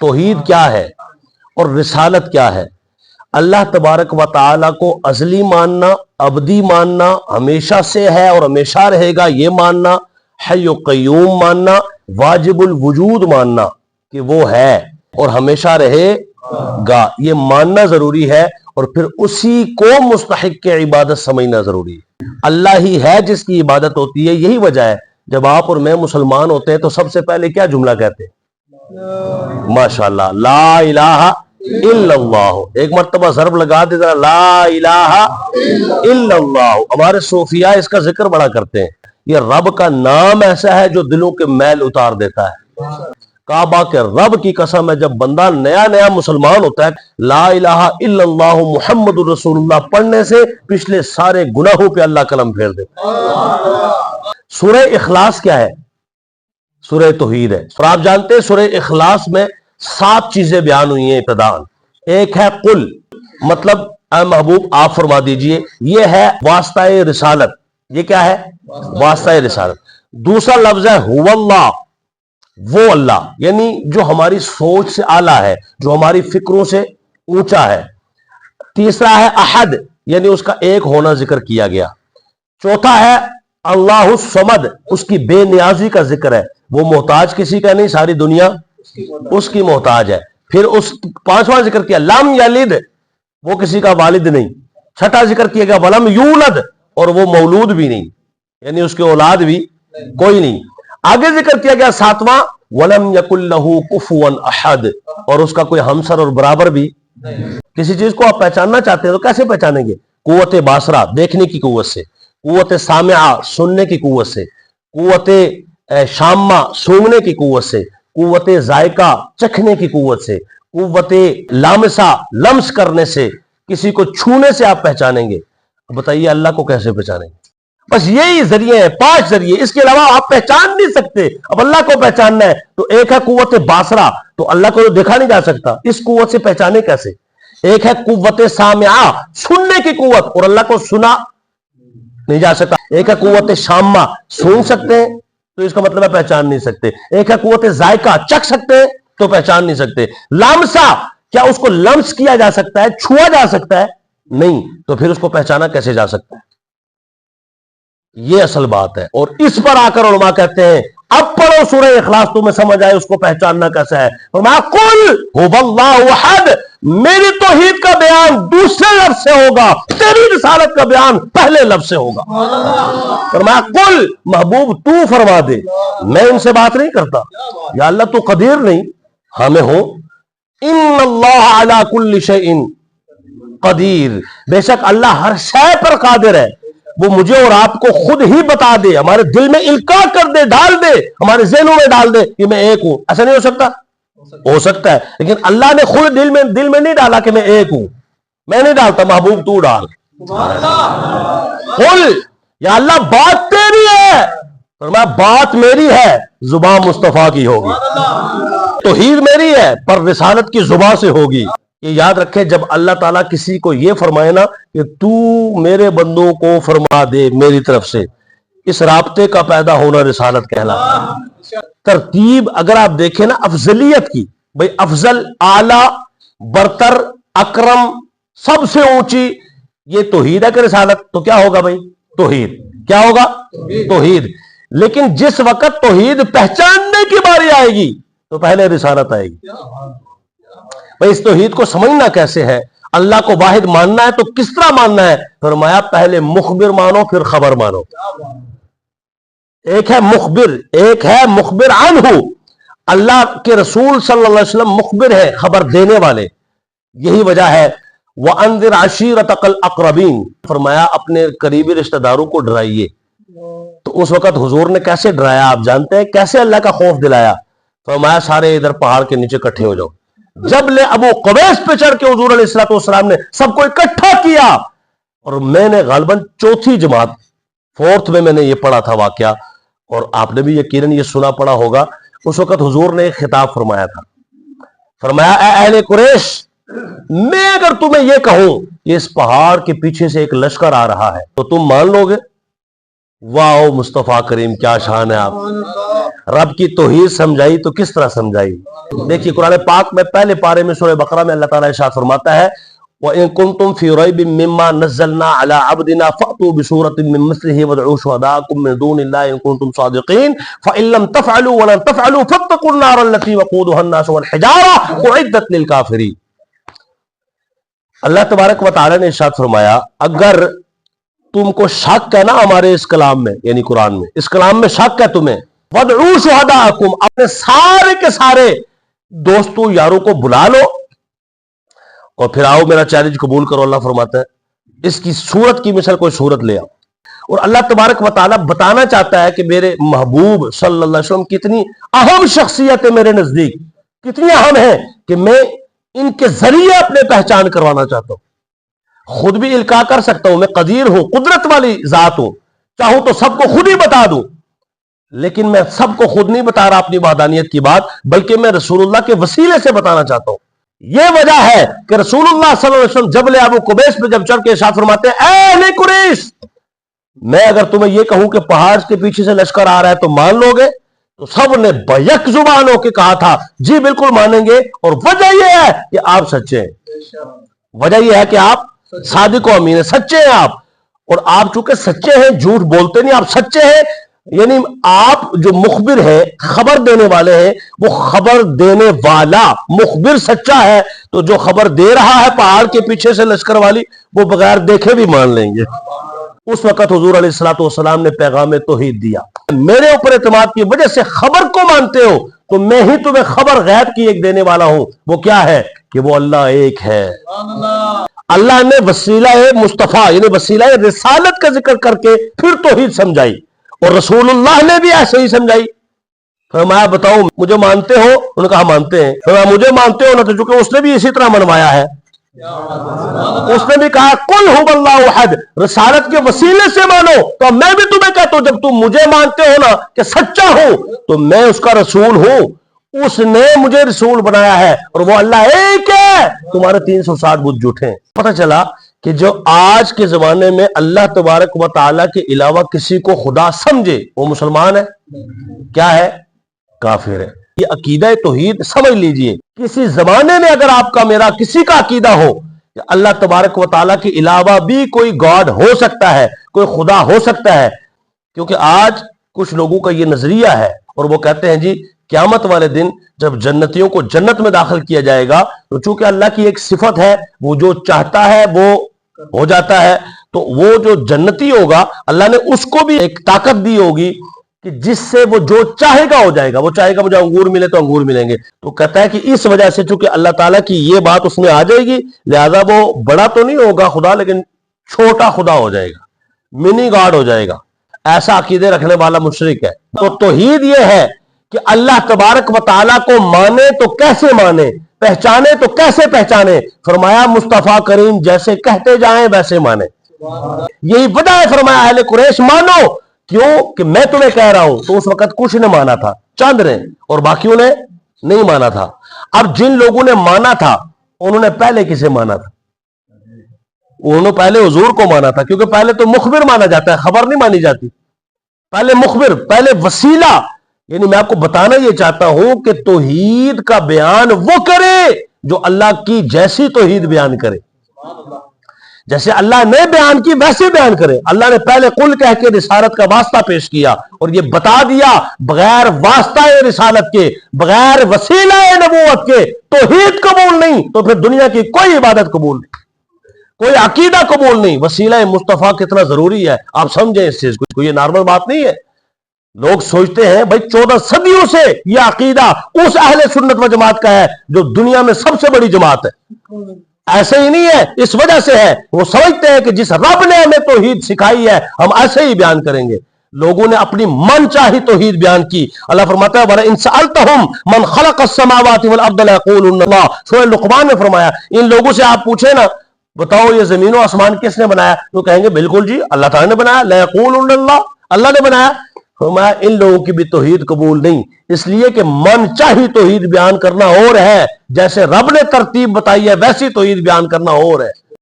توحید کیا ہے اور رسالت کیا ہے؟ اللہ تبارک و تعالیٰ کو ازلی ماننا، ابدی ماننا، ہمیشہ سے ہے اور ہمیشہ رہے گا یہ ماننا، حی و قیوم ماننا، واجب الوجود ماننا کہ وہ ہے اور ہمیشہ رہے گا، یہ ماننا ضروری ہے، اور پھر اسی کو مستحق کے عبادت سمجھنا ضروری ہے۔ اللہ ہی ہے جس کی عبادت ہوتی ہے۔ یہی وجہ ہے جب آپ اور میں مسلمان ہوتے ہیں تو سب سے پہلے کیا جملہ کہتے ہیں؟ ماشاءاللہ، لا الہ الا اللہ۔ ایک مرتبہ ضرب لگا دے ذرا، لا الہ الا اللہ۔ ہمارے صوفیاء اس کا ذکر بڑا کرتے ہیں۔ یہ رب کا نام ایسا ہے جو دلوں کے میل اتار دیتا ہے۔ کعبہ کے رب کی قسم ہے، جب بندہ نیا نیا مسلمان ہوتا ہے، لا الہ الا اللہ محمد رسول اللہ پڑھنے سے پچھلے سارے گناہوں پہ اللہ قلم پھیر دیتا ہے۔ سورہ اخلاص کیا ہے؟ سورہ توحید ہے۔ اور آپ جانتے ہیں سورہ اخلاص میں 7 چیزیں بیان ہوئی ہیں ابتداءً۔ ایک ہے قل، مطلب اے محبوب آپ فرما دیجئے، یہ ہے واسطہ رسالت۔ یہ کیا ہے؟ واسطہ رسالت۔ دوسرا لفظ ہے هو اللہ، وہ اللہ، یعنی جو ہماری سوچ سے اعلیٰ ہے، جو ہماری فکروں سے اونچا ہے۔ تیسرا ہے احد، یعنی اس کا ایک ہونا ذکر کیا گیا۔ چوتھا ہے اللہ الصمد، اس کی بے نیازی کا ذکر ہے، وہ محتاج کسی کا نہیں، ساری دنیا اس کی محتاج ہے۔ پھر اس 5واں ذکر کیا لم یلد، وہ کسی کا والد نہیں۔ چھٹا ذکر کیا گیا ولم یولد، اور وہ مولود بھی نہیں، یعنی اس کے اولاد بھی کوئی نہیں۔ آگے ذکر کیا گیا 7واں ولم یکن لہ کفوا احد، اور اس کا کوئی ہمسر اور برابر بھی۔ کسی چیز کو آپ پہچاننا چاہتے ہیں تو کیسے پہچانیں گے؟ قوت باصرہ، دیکھنے کی قوت سے، قوت سامعہ، سننے کی قوت سے، قوت شامہ، سونگنے کی قوت سے، قوت ذائقہ، چکھنے کی قوت سے، قوت لامسہ، لمس کرنے سے، کسی کو چھونے سے آپ پہچانیں گے۔ بتائیے اللہ کو کیسے پہچانیں گے؟ بس یہی ذریعے ہیں، 5 ذریعے، اس کے علاوہ آپ پہچان نہیں سکتے۔ اب اللہ کو پہچاننا ہے تو ایک ہے قوت باصرہ، تو اللہ کو دیکھا نہیں جا سکتا، اس قوت سے پہچانے کیسے؟ ایک ہے قوت سامعہ، سننے کی قوت، اور اللہ کو سنا نہیں جا سکتا۔ ایک ہے قوت شامہ، سن سکتے ہیں تو اس کا مطلب ہے پہچان نہیں سکتے۔ ایک ہے قوت ذائقہ، چکھ سکتے ہیں تو پہچان نہیں سکتے۔ لامسہ، کیا اس کو لمس کیا جا سکتا ہے، چھوا جا سکتا ہے؟ نہیں، تو پھر اس کو پہچانا کیسے جا سکتا ہے؟ یہ اصل بات ہے، اور اس پر آ کر علماء کہتے ہیں اب پڑھو سورہ اخلاص، تمہیں سمجھ آئے اس کو پہچاننا کیسا ہے۔ فرمایا قل هو اللہ احد، میری توحید کا بیان دوسرے لفظ سے ہوگا، تیری رسالت کا بیان پہلے لفظ سے ہوگا۔ فرمایا قل، محبوب تو فرما دے، میں ان سے بات نہیں کرتا، یا اللہ تو قدیر نہیں، ہمیں ہو، ان اللہ علی کل شیء قدیر، بے شک اللہ ہر شے پر قادر ہے۔ وہ مجھے اور آپ کو خود ہی بتا دے، ہمارے دل میں القاء کر دے، ڈال دے، ہمارے ذہنوں میں ڈال دے کہ میں ایک ہوں۔ ایسا نہیں ہو سکتا؟ ہو سکتا ہے، لیکن اللہ نے خود دل میں نہیں ڈالا کہ میں ایک ہوں۔ میں نہیں ڈالتا، محبوب تو ڈال۔ قل، یا اللہ بات تیری ہے، فرمایا بات میری ہے، زبان مصطفیٰ کی ہوگی، توحید میری ہے پر رسالت کی زبان سے ہوگی۔ یہ یاد رکھے، جب اللہ تعالیٰ کسی کو یہ فرمائے نا کہ تو میرے بندوں کو فرما دے میری طرف سے، اس رابطے کا پیدا ہونا رسالت کہلاتا ہے۔ ترتیب اگر آپ دیکھیں نا افضلیت کی، بھئی افضل، اعلی، برتر، اکرم، سب سے اونچی، یہ توحید ہے کہ رسالت؟ تو کیا ہوگا بھئی؟ توحید۔ کیا ہوگا؟ توحید۔ لیکن جس وقت توحید پہچاننے کی باری آئے گی تو پہلے رسالت آئے گی۔ بھئی اس توحید کو سمجھنا کیسے ہے؟ اللہ کو واحد ماننا ہے تو کس طرح ماننا ہے؟ فرمایا پہلے مخبر مانو پھر خبر مانو۔ ایک ہے مخبر، ایک ہے مخبر عنہ، اللہ کے رسول صلی اللہ علیہ وسلم مخبر ہے، خبر دینے والے۔ یہی وجہ ہے وَأَنذِرْ عَشِيرَتَكَ الْأَقْرَبِينَ، فرمایا اپنے قریبی رشتہ داروں کو ڈرائیے۔ تو اس وقت حضور نے کیسے ڈرایا آپ جانتے ہیں؟ کیسے اللہ کا خوف دلایا؟ فرمایا سارے ادھر پہاڑ کے نیچے اکٹھے ہو جاؤ۔ جب لے ابو قبیس پہ چڑھ کے حضور علیہ السلام نے سب کو اکٹھا کیا، اور میں نے غالباً 4تھی جماعت، 4تھ میں نے یہ پڑھا تھا واقعہ، اور آپ نے بھی یقیناً یہ سنا پڑا ہوگا۔ اس وقت حضور نے ایک خطاب فرمایا تھا، فرمایا اے اہل قریش، میں اگر تمہیں یہ کہوں کہ اس پہاڑ کے پیچھے سے ایک لشکر آ رہا ہے تو تم مان لو گے؟ واہ مصطفیٰ کریم، کیا شان ہے آپ! رب کی توحید سمجھائی تو کس طرح سمجھائی؟ دیکھیے قرآن پاک میں پہلے پارے میں سورہ بقرہ میں اللہ تعالیٰ ارشاد فرماتا ہے وَإِن كُنتُمْ فِي رَيْبٍ مِّمَّا نَزَّلْنَا عَلَىٰ عَبْدِنَا فَأْتُوا بِسُورَةٍ مِّن مِّثْلِهِ وَادْعُوا شُهَدَاءَكُم مِّن دُونِ اللَّهِ إِن كُنتُمْ صَادِقِينَ فَإِن لَّمْ تَفْعَلُوا وَلَن تَفْعَلُوا فَاتَّقُوا النَّارَ الَّتِي وَقُودُهَا النَّاسُ وَالْحِجَارَةُ أُعِدَّتْ لِلْكَافِرِينَ۔ اللہ تبارک و تعالیٰ نے ارشاد فرمایا اگر تم کو شک ہے نا ہمارے اس کلام میں، یعنی قرآن میں، اس کلام میں شک ہے تمہیں، وَادْعُوا شُهَدَاءَكُم، اپنے سارے کے سارے دوستوں یاروں کو بلا لو اور پھر آؤ میرا چیلنج قبول کرو۔ اللہ فرماتا ہے اس کی صورت کی مثال کوئی صورت لے آؤ۔ اور اللہ تبارک و تعالیٰ بتانا چاہتا ہے کہ میرے محبوب صلی اللہ علیہ وسلم کتنی اہم شخصیت ہے میرے نزدیک، کتنی اہم ہے کہ میں ان کے ذریعے اپنے پہچان کروانا چاہتا ہوں۔ خود بھی القاء کر سکتا ہوں، میں قدیر ہوں، قدرت والی ذات ہوں، چاہوں تو سب کو خود ہی بتا دوں، لیکن میں سب کو خود نہیں بتا رہا اپنی وحدانیت کی بات، بلکہ میں رسول اللہ کے وسیلے سے بتانا چاہتا ہوں۔ یہ وجہ ہے کہ رسول اللہ صلی اللہ علیہ وسلم جبل ابو قبیس پہ جب چڑھ کے ارشاد فرماتے ہیں اے اہل قریش، میں اگر تمہیں یہ کہوں کہ پہاڑ کے پیچھے سے لشکر آ رہا ہے تو مان لو گے؟ تو سب نے بیک زبان ہو کے کہا تھا جی بالکل مانیں گے، اور وجہ یہ ہے کہ آپ سچے ہیں، وجہ یہ ہے کہ آپ صادق و امین ہیں، سچے ہیں آپ، اور آپ چونکہ سچے ہیں، جھوٹ بولتے نہیں، آپ سچے ہیں، یعنی آپ جو مخبر ہے، خبر دینے والے ہیں، وہ خبر دینے والا مخبر سچا ہے تو جو خبر دے رہا ہے پہاڑ کے پیچھے سے لشکر والی، وہ بغیر دیکھے بھی مان لیں گے۔ اس وقت حضور علیہ الصلوۃ والسلام نے پیغام توحید دیا، میرے اوپر اعتماد کی وجہ سے خبر کو مانتے ہو تو میں ہی تمہیں خبر غیب کی ایک دینے والا ہوں، وہ کیا ہے کہ وہ اللہ ایک ہے۔ اللہ نے وسیلہ مصطفیٰ یعنی وسیلہ رسالت کا ذکر کر کے پھر توحید سمجھائی، اور رسول اللہ نے بھی ایسے ہی سمجھائی۔ فرمایا بتاؤ مجھے مانتے ہو؟ انہوں نے کہا مانتے ہیں۔ فرمایا مجھے مانتے ہو نا؟ تو چونکہ اس نے بھی اسی طرح منوایا ہے، اس نے بھی کہا قل ھو اللہ احد، رسالت کے وسیلے سے مانو۔ تو میں بھی تمہیں کہتا ہوں جب تم مجھے مانتے ہو نا کہ سچا ہوں تو میں اس کا رسول ہوں، اس نے مجھے رسول بنایا ہے، اور وہ اللہ ایک ہے، تمہارے 360 بت جھوٹے ہیں۔ پتہ چلا کہ جو آج کے زمانے میں اللہ تبارک و تعالیٰ کے علاوہ کسی کو خدا سمجھے وہ مسلمان ہے، کیا ہے؟ کافر ہے۔ یہ عقیدہ توحید سمجھ لیجئے، کسی زمانے میں اگر آپ کا میرا کسی کا عقیدہ ہو کہ اللہ تبارک و تعالیٰ کے علاوہ بھی کوئی گاڈ ہو سکتا ہے، کوئی خدا ہو سکتا ہے، کیونکہ آج کچھ لوگوں کا یہ نظریہ ہے اور وہ کہتے ہیں جی قیامت والے دن جب جنتیوں کو جنت میں داخل کیا جائے گا تو چونکہ اللہ کی ایک صفت ہے وہ جو چاہتا ہے وہ ہو جاتا ہے، تو وہ جو جنتی ہوگا اللہ نے اس کو بھی ایک طاقت دی ہوگی کہ جس سے وہ جو چاہے گا ہو جائے گا، وہ چاہے گا مجھے انگور ملے تو انگور ملیں گے۔ تو کہتا ہے کہ اس وجہ سے چونکہ اللہ تعالیٰ کی یہ بات اس میں آ جائے گی، لہذا وہ بڑا تو نہیں ہوگا خدا لیکن چھوٹا خدا ہو جائے گا، منی گاڈ ہو جائے گا۔ ایسا عقیدے رکھنے والا مشرک ہے۔ تو توحید یہ ہے کہ اللہ تبارک و تعالیٰ کو مانے تو کیسے مانے، پہچانے تو کیسے پہچانے؟ فرمایا مصطفیٰ کریم جیسے کہتے جائیں ویسے مانے۔ یہی وجہ ہے فرمایا اہل قریش مانو، کیوں کہ میں تمہیں کہہ رہا ہوں۔ تو اس وقت کچھ نے مانا تھا، چند نے، اور باقیوں نے نہیں مانا تھا۔ اب جن لوگوں نے مانا تھا انہوں نے پہلے کسے مانا تھا؟ انہوں نے پہلے حضور کو مانا تھا، کیونکہ پہلے تو مخبر مانا جاتا ہے، خبر نہیں مانی جاتی۔ پہلے مخبر، پہلے وسیلہ، یعنی میں آپ کو بتانا یہ چاہتا ہوں کہ توحید کا بیان وہ کرے جو اللہ کی جیسی توحید بیان کرے، جیسے اللہ نے بیان کی ویسے بیان کرے۔ اللہ نے پہلے قل کہہ کے رسالت کا واسطہ پیش کیا اور یہ بتا دیا بغیر واسطہ رسالت کے، بغیر وسیلہ نبوت کے توحید قبول نہیں، تو پھر دنیا کی کوئی عبادت قبول نہیں، کوئی عقیدہ قبول نہیں۔ وسیلہ مصطفیٰ کتنا ضروری ہے آپ سمجھیں اس چیز کو، یہ نارمل بات نہیں ہے۔ لوگ سوچتے ہیں بھائی 14 صدیوں سے یہ عقیدہ اس اہل سنت و جماعت کا ہے جو دنیا میں سب سے بڑی جماعت ہے، ایسے ہی نہیں ہے، اس وجہ سے ہے وہ سمجھتے ہیں کہ جس رب نے ہمیں توحید سکھائی ہے ہم ایسے ہی بیان کریں گے۔ لوگوں نے اپنی من چاہی توحید بیان کی۔ اللہ فرماتا ہے وَلَئِن سَأَلْتَهُمْ مَنْ خَلَقَ السَّمَاوَاتِ وَالْأَرْضَ لَيَقُولُنَّ اللَّهُ۔ سورہ لقمان میں فرمایا ان لوگوں سے آپ پوچھیں نا بتاؤ یہ زمین و آسمان کس نے بنایا، تو کہیں گے بالکل جی اللہ تعالیٰ نے بنایا، لَيَقُولُنَّ اللَّهُ، اللہ نے بنایا۔ فرمایا ان لوگوں کی بھی توحید قبول نہیں، اس لیے کہ من چاہی توحید بیان کرنا اور ہے، جیسے رب نے ترتیب بتائی ہے ویسی توحید بیان کرنا اور ہے۔